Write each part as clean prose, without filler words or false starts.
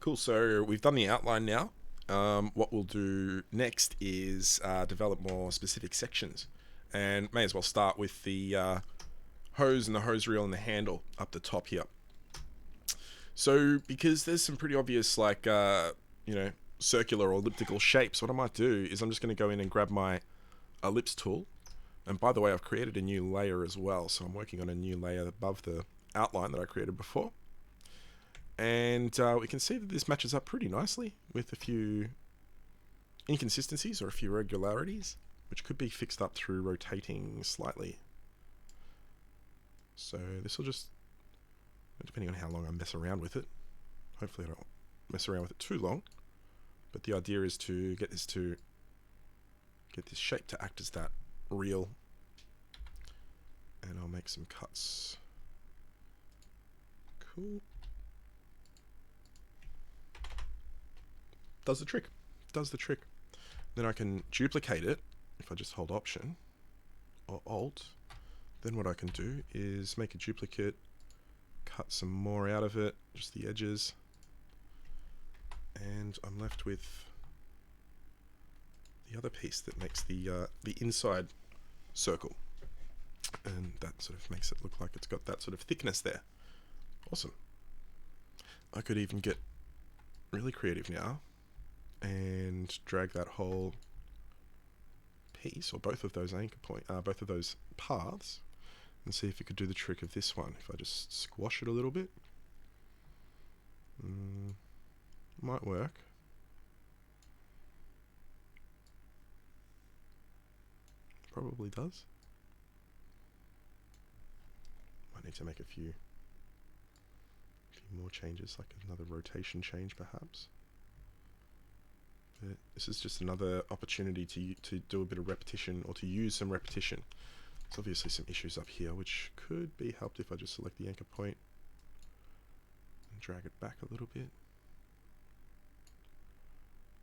Cool. So we've done the outline now. What we'll do next is develop more specific sections, and may as well start with the hose and the hose reel and the handle up the top here. So because there's some pretty obvious circular or elliptical shapes, what I might do is I'm just going to go in and grab my ellipse tool. And by the way, I've created a new layer as well, so I'm working on a new layer above the outline that I created before. And we can see that this matches up pretty nicely with a few inconsistencies or a few irregularities, which could be fixed up through rotating slightly. So this will just, depending on how long I mess around with it, hopefully I don't mess around with it too long, but the idea is to get this shape to act as that reel, and I'll make some cuts. Cool. Does the trick. Then I can duplicate it if I just hold Option or Alt. Then what I can do is make a duplicate, cut some more out of it, just the edges, and I'm left with the other piece that makes the inside circle, and that sort of makes it look like it's got that sort of thickness there. Awesome. I could even get really creative now and drag that whole piece, or both of those both of those paths, and see if it could do the trick of this one. If I just squash it a little bit, might work. Probably does. Might need to make a few more changes, like another rotation change perhaps. But this is just another opportunity to do a bit of repetition, or to use some repetition. There's obviously some issues up here which could be helped if I just select the anchor point and drag it back a little bit.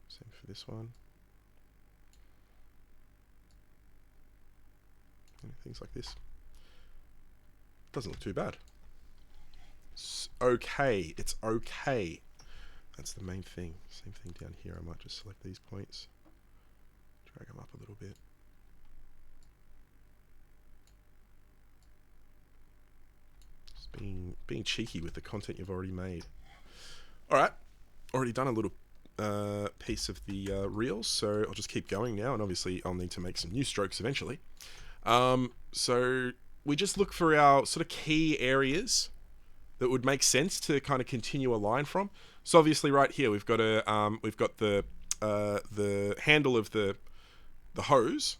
Same for this one. And things like this. Doesn't look too bad. It's okay. It's okay. That's the main thing. Same thing down here. I might just select these points, drag them up a little bit. Just being cheeky with the content you've already made. All right, already done a little piece of the reels, so I'll just keep going now, and obviously I'll need to make some new strokes eventually. So we just look for our sort of key areas that would make sense to kind of continue a line from. So obviously right here we've got the handle of the hose,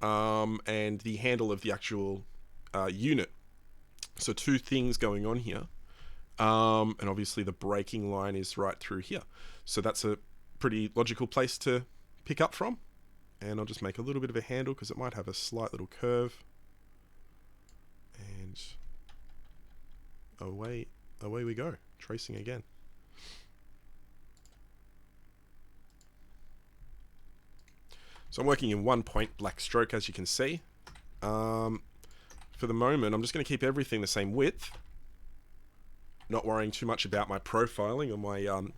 and the handle of the actual unit. So two things going on here, and obviously the braking line is right through here. So that's a pretty logical place to pick up from. And I'll just make a little bit of a handle because it might have a slight little curve. And away we go, tracing again. So I'm working in 1 point black stroke, as you can see. For the moment, I'm just going to keep everything the same width, not worrying too much about my profiling or my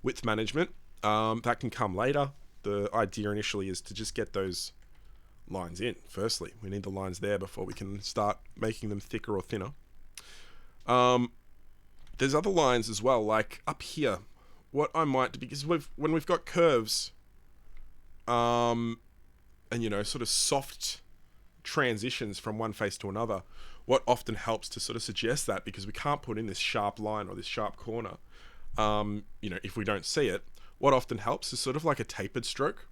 width management. That can come later. The idea initially is to just get those lines in. Firstly, we need the lines there before we can start making them thicker or thinner. There's other lines as well, like up here. What I might do, because when we've got curves, and sort of soft transitions from one face to another, what often helps to sort of suggest that, because we can't put in this sharp line or this sharp corner, if we don't see it, what often helps is sort of like a tapered stroke.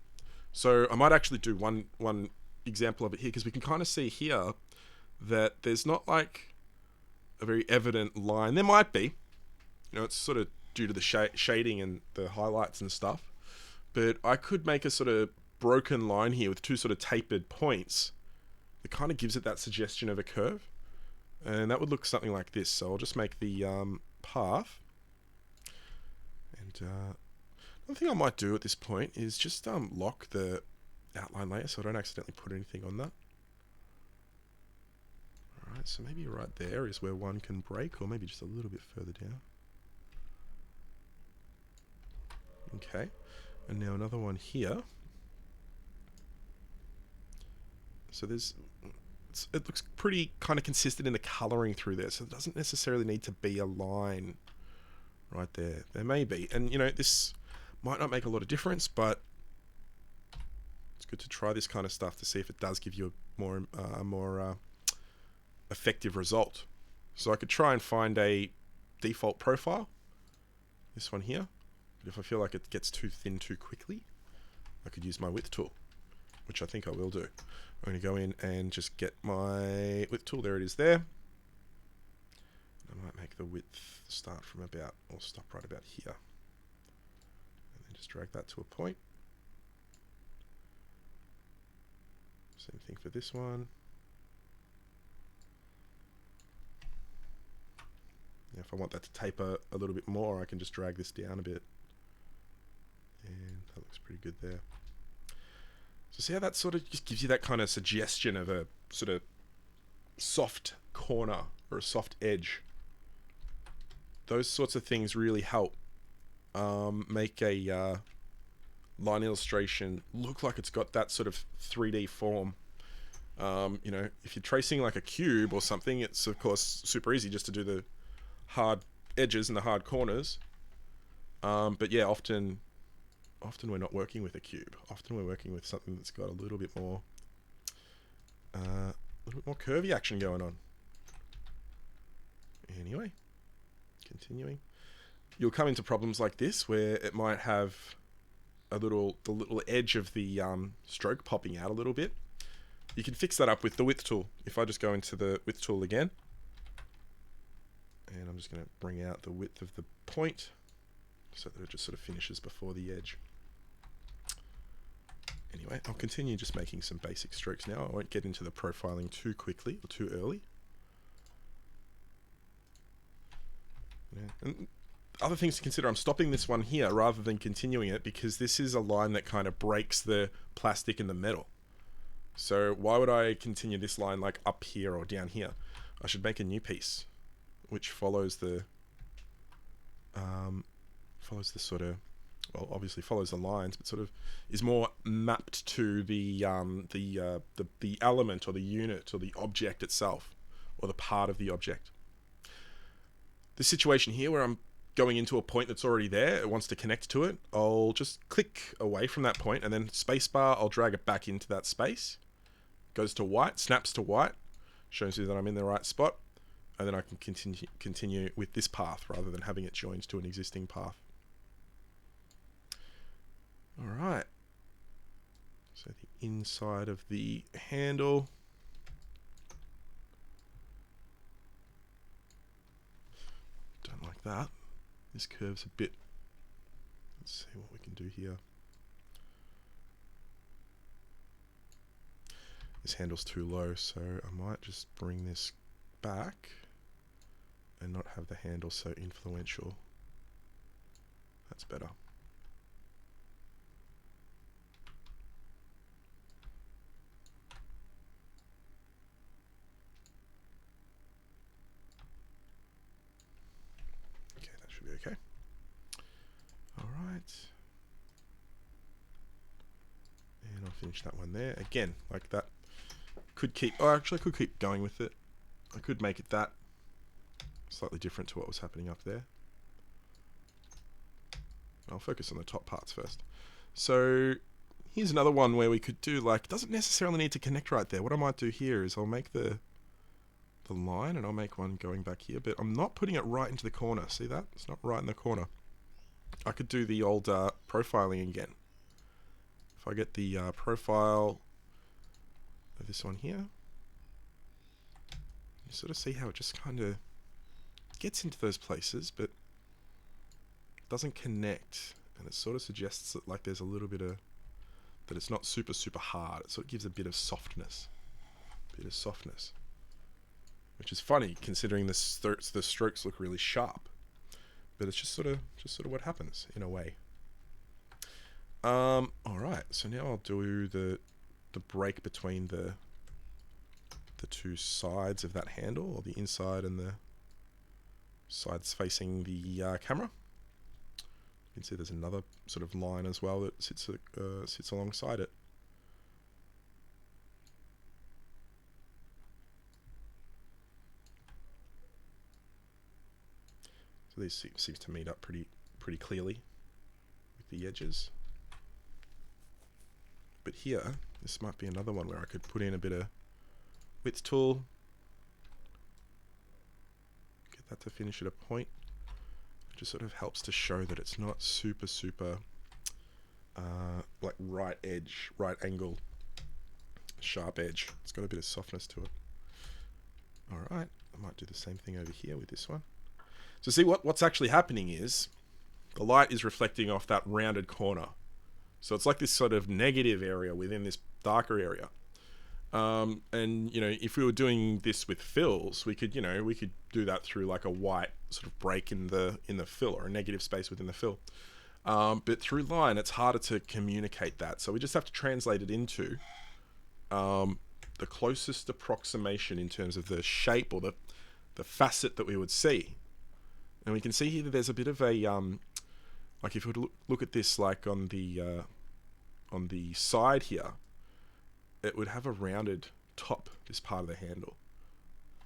So I might actually do one example of it here, because we can kind of see here that there's not like a very evident line. There might be, it's sort of due to the shading and the highlights and stuff, but I could make a sort of broken line here with two sort of tapered points that kind of gives it that suggestion of a curve, and that would look something like this. So I'll just make the path, and another thing I might do at this point is just lock the outline layer so I don't accidentally put anything on that. Alright, so maybe right there is where one can break, or maybe just a little bit further down. Okay, and now another one here. So it looks pretty kind of consistent in the colouring through there, so it doesn't necessarily need to be a line right there. There may be, and you know, this might not make a lot of difference, but it's good to try this kind of stuff to see if it does give you a more effective result. So I could try and find a default profile, this one here, but if I feel like it gets too thin too quickly, I could use my width tool, which I think I will do. I'm going to go in and just get my width tool. There it is there. I might make the width start from about, or stop right about here. And then just drag that to a point. Same thing for this one. Now if I want that to taper a little bit more, I can just drag this down a bit. And that looks pretty good there. So see how that sort of just gives you that kind of suggestion of a sort of soft corner or a soft edge. Those sorts of things really help make a line illustration look like it's got that sort of 3D form. You know, if you're tracing like a cube or something, it's of course super easy just to do the hard edges and the hard corners. But yeah, often we're not working with a cube. Often we're working with something that's got a little bit more curvy action going on. Anyway, continuing. You'll come into problems like this where it might have the little edge of the stroke popping out a little bit. You can fix that up with the width tool. If I just go into the width tool again, and I'm just going to bring out the width of the point so that it just sort of finishes before the edge. Anyway, I'll continue just making some basic strokes now. I won't get into the profiling too quickly or too early. Yeah. And other things to consider, I'm stopping this one here rather than continuing it because this is a line that kind of breaks the plastic and the metal. So why would I continue this line like up here or down here? I should make a new piece which follows the sort of, well, obviously follows the lines, but sort of is more mapped to the element or the unit or the object itself, or the part of the object. This situation here where I'm going into a point that's already there, it wants to connect to it, I'll just click away from that point and then spacebar, I'll drag it back into that space. Goes to white, snaps to white, shows you that I'm in the right spot, and then I can continue with this path rather than having it joined to an existing path. Alright, so the inside of the handle. Don't like that. This curve's a bit... Let's see what we can do here. This handle's too low, so I might just bring this back and not have the handle so influential. That's better. Okay, that should be okay. All right. And I'll finish that one there. Again, like that. Could keep, oh, actually I could keep going with it. I could make it that. Slightly different to what was happening up there. I'll focus on the top parts first. So here's another one where we could do like, doesn't necessarily need to connect right there. What I might do here is I'll make the line and I'll make one going back here, but I'm not putting it right into the corner. See that? It's not right in the corner. I could do the old profiling again. If I get the profile of this one here, you sort of see how it just kind of gets into those places, but doesn't connect, and it sort of suggests that like there's a little bit of, that it's not super hard. It sort of gives a bit of softness, which is funny considering the strokes look really sharp, but it's just sort of what happens in a way. All right, so now I'll do the break between the two sides of that handle, or the inside and the sides facing the camera. You can see there's another sort of line as well that sits alongside it. So these seems to meet up pretty clearly with the edges. But here, this might be another one where I could put in a bit of width tool, get that to finish at a point. It just sort of helps to show that it's not super like right edge, right angle, sharp edge. It's got a bit of softness to it. Alright, I might do the same thing over here with this one. So see, what's actually happening is the light is reflecting off that rounded corner. So it's like this sort of negative area within this darker area. And, you know, if we were doing this with fills, we could do that through like a white sort of break in the fill, or a negative space within the fill. But through line, it's harder to communicate that. So we just have to translate it into the closest approximation in terms of the shape or the facet that we would see. And we can see here that there's a bit of a, like if we were to look at this like on the side here, it would have a rounded top, this part of the handle.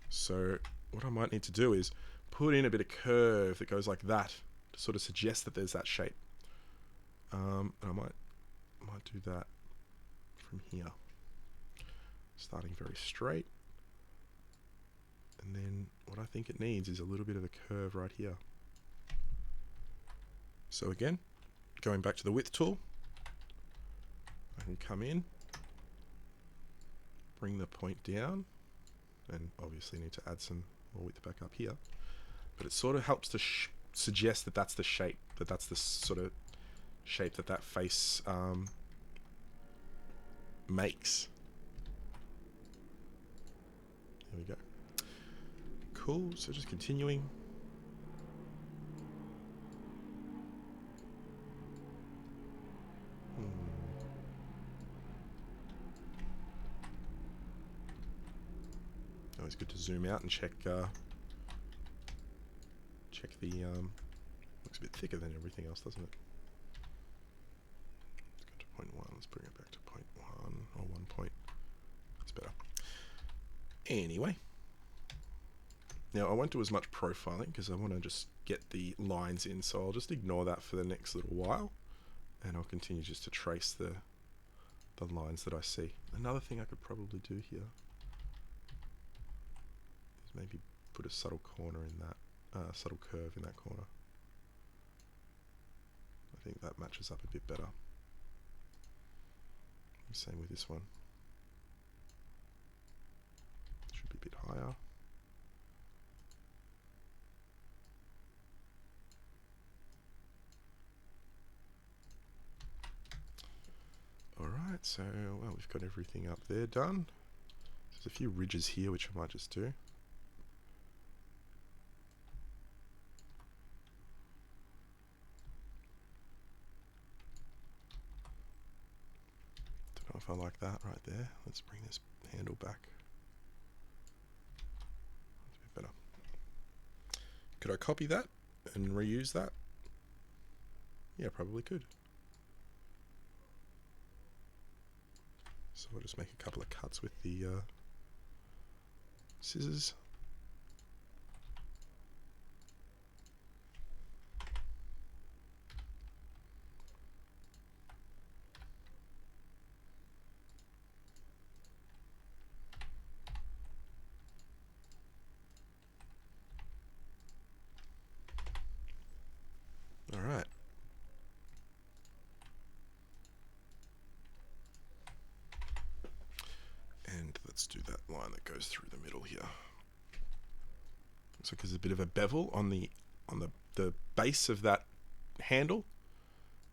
So what I might need to do is put in a bit of curve that goes like that to sort of suggest that there's that shape. And I might do that from here, starting very straight. And then what I think it needs is a little bit of a curve right here. So again, going back to the width tool, I can come in, bring the point down, and obviously need to add some more width back up here. But it sort of helps to suggest that that's the shape, that's the sort of shape that face makes. There we go. Cool, so just continuing. Always good to zoom out and check the looks a bit thicker than everything else, doesn't it? Let's go to 0.1, let's bring it back to 0.1 or 1 point. That's better. Anyway. Now I won't do as much profiling because I want to just get the lines in, so I'll just ignore that for the next little while, and I'll continue just to trace the lines that I see. Another thing I could probably do here is maybe put a subtle corner in that, subtle curve in that corner. I think that matches up a bit better. Same with this one. Should be a bit higher. Alright, so well, we've got everything up there done. There's a few ridges here which I might just do. Don't know if I like that right there. Let's bring this handle back. That's a bit better. Could I copy that and reuse that? Yeah, probably could. So I'll just make a couple of cuts with the scissors. All right. And let's do that line that goes through the middle here. Looks like there's a bit of a bevel on the base of that handle,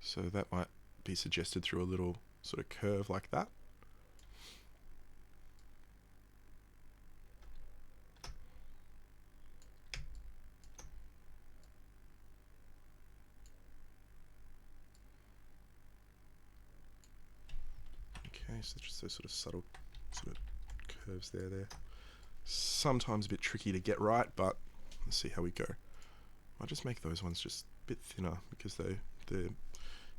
so that might be suggested through a little sort of curve like that. Okay, so just those sort of subtle sort of curves there. Sometimes a bit tricky to get right, but let's see how we go. I'll just make those ones just a bit thinner because they the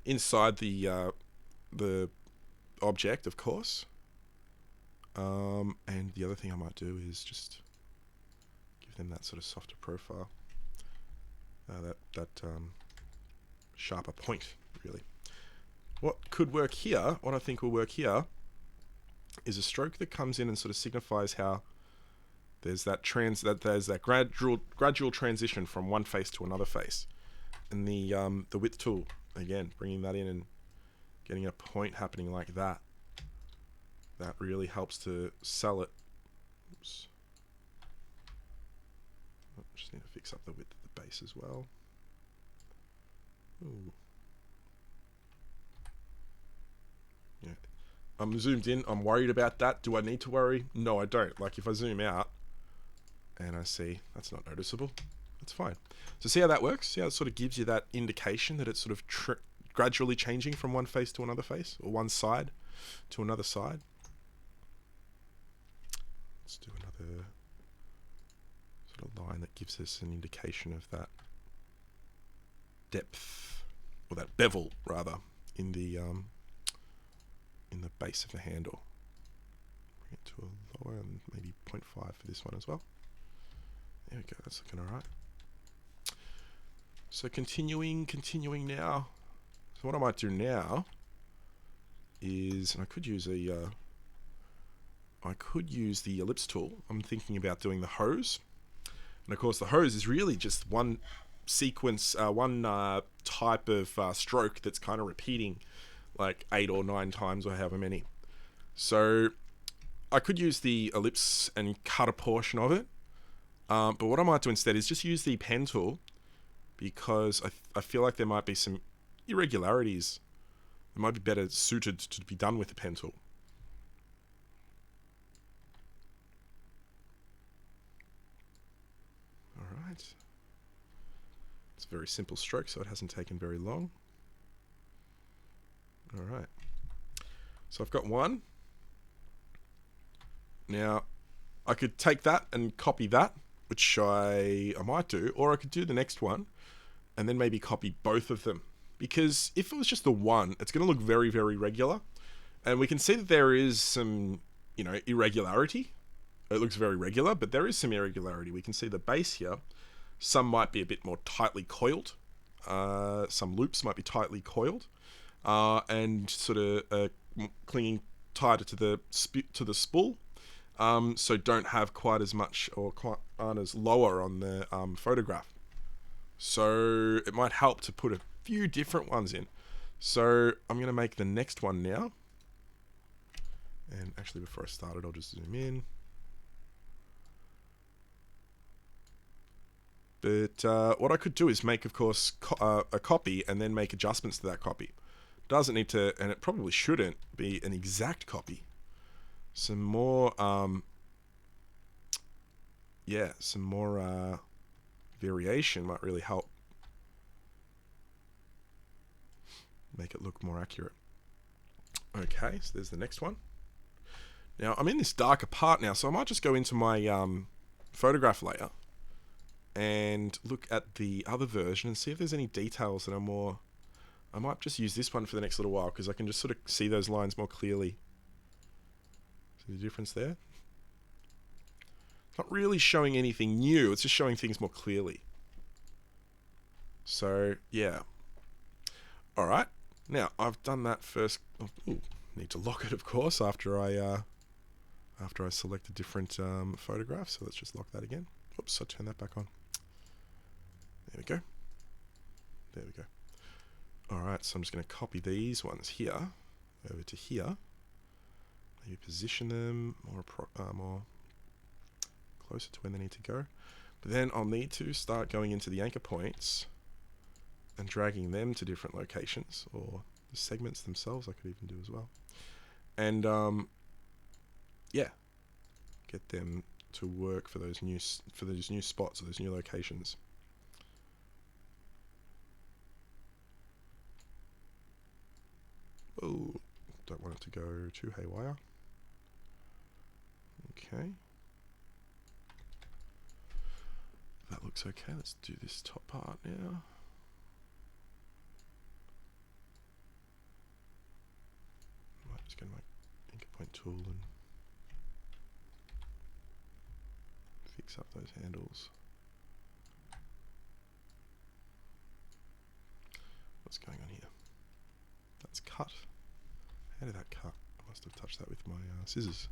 inside the object, of course. And the other thing I might do is just give them that sort of softer profile, that sharper point, really. What could work here, what I think will work here, is a stroke that comes in and sort of signifies how there's that gradual transition from one face to another face, and the width tool again, bringing that in and getting a point happening like that. That really helps to sell it. Oops. Oh, just need to fix up the width of the base as well. Ooh. Yeah. I'm zoomed in. I'm worried about that. Do I need to worry? No, I don't. Like if I zoom out and I see that's not noticeable, that's fine. So see how that works? See how it sort of gives you that indication that it's sort of gradually changing from one face to another face, or one side to another side. Let's do another sort of line that gives us an indication of that depth, or that bevel rather, in the base of the handle. Bring it to a lower, and maybe 0.5 for this one as well. There we go, that's looking alright. So continuing now. So what I might do now is, and I could use the ellipse tool. I'm thinking about doing the hose. And of course the hose is really just one sequence, one type of stroke that's kind of repeating like 8 or 9 times or however many. So I could use the ellipse and cut a portion of it. But what I might do instead is just use the pen tool, because I feel like there might be some irregularities. It might be better suited to be done with the pen tool. Alright. It's a very simple stroke, so it hasn't taken very long. Alright. So I've got one. Now, I could take that and copy that, which I might do, or I could do the next one and then maybe copy both of them. Because if it was just the one, it's going to look very, very regular. And we can see that there is some, irregularity. It looks very regular, but there is some irregularity. We can see the base here. Some might be a bit more tightly coiled. Some loops might be tightly coiled. And sort of clinging tighter to the spool. So don't have quite as much, or aren't as lower on the photograph. So it might help to put a few different ones in. So I'm going to make the next one now. And actually before I start it, I'll just zoom in. But what I could do is make, of course, a copy and then make adjustments to that copy. Doesn't need to, and it probably shouldn't be an exact copy. Some more, variation might really help make it look more accurate. Okay, so there's the next one. Now I'm in this darker part now, so I might just go into my photograph layer and look at the other version and see if there's any details that are more. I might just use this one for the next little while, because I can just sort of see those lines more clearly. See the difference there? It's not really showing anything new, it's just showing things more clearly. So, yeah. Alright, now I've done that first. Ooh, need to lock it, of course, after I select a different photograph. So let's just lock that again. Oops, I'll turn that back on. There we go. There we go. Alright, so I'm just going to copy these ones here over to here. Maybe position them more closer to where they need to go. But then I'll need to start going into the anchor points and dragging them to different locations, or the segments themselves I could even do as well. And yeah, get them to work for those new spots, or those new locations. Oh, don't want it to go too haywire. Okay. That looks okay. Let's do this top part now. get my anchor point tool and fix up those handles. What's going on here? That's cut. How did that cut? I must have touched that with my scissors.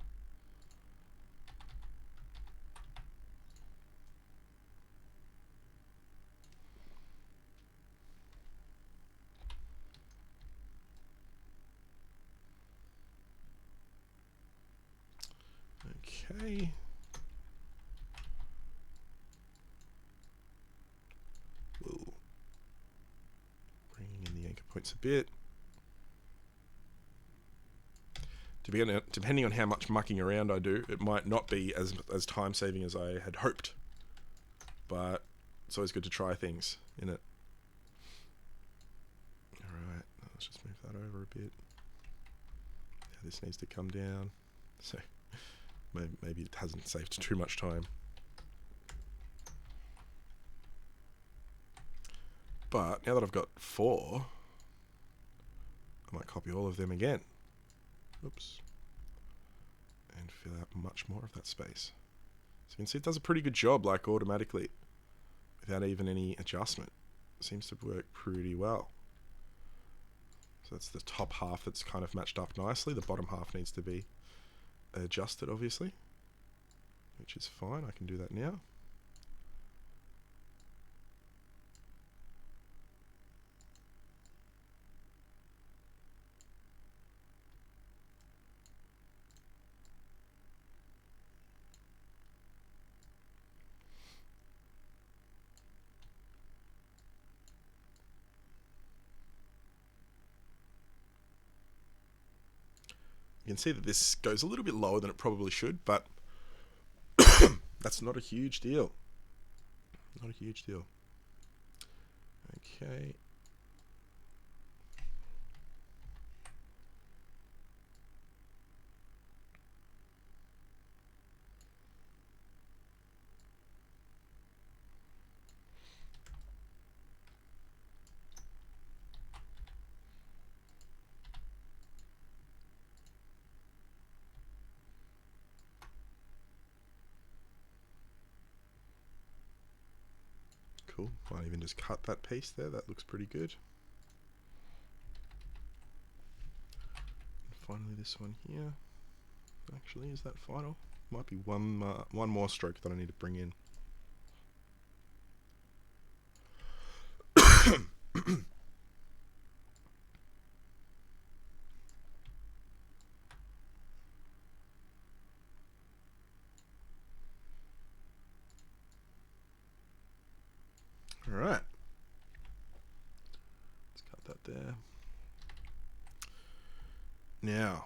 Okay. We'll bring in the anchor points a bit. Depending on how much mucking around I do, it might not be as time saving as I had hoped. But it's always good to try things, isn't it? Alright, let's just move that over a bit. Now this needs to come down. So maybe it hasn't saved too much time. But now that I've got 4, I might copy all of them again. Oops. And fill out much more of that space. So you can see it does a pretty good job, like automatically, without even any adjustment. It seems to work pretty well. So that's the top half that's kind of matched up nicely. The bottom half needs to be adjusted, obviously, which is fine. I can do that now. You can see that this goes a little bit lower than it probably should, but that's not a huge deal. Not a huge deal. Okay. Cool. Might even just cut that piece there. That looks pretty good. And finally, this one here. Actually, is that final? Might be one more stroke that I need to bring in. All right. Let's cut that there. Now,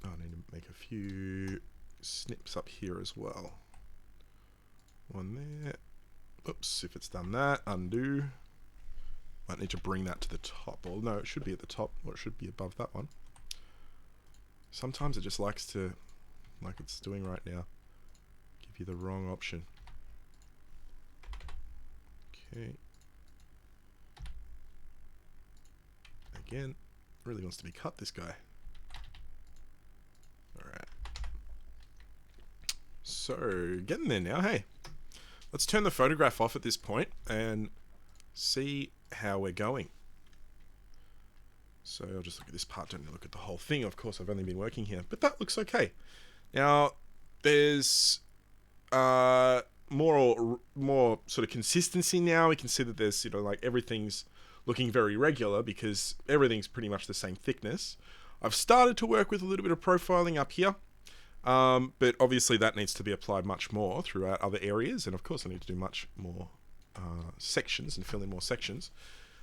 I need to make a few snips up here as well. One there. Oops, if it's done that, undo. Might need to bring that to the top. Well, no, it should be at the top, or it should be above that one. Sometimes it just likes to, like it's doing right now, give you the wrong option. Okay. Again, really wants to be cut, this guy. Alright. So, getting there now, hey. Let's turn the photograph off at this point and see how we're going. So I'll just look at this part, don't look at the whole thing. Of course, I've only been working here, but that looks okay. Now, there's more sort of consistency now. We can see that there's, like everything's looking very regular because everything's pretty much the same thickness. I've started to work with a little bit of profiling up here, but obviously that needs to be applied much more throughout other areas. And of course I need to do much more sections and fill in more sections.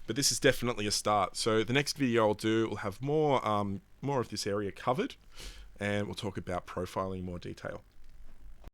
But this is definitely a start. So the next video I'll do will have more of this area covered, and we'll talk about profiling in more detail.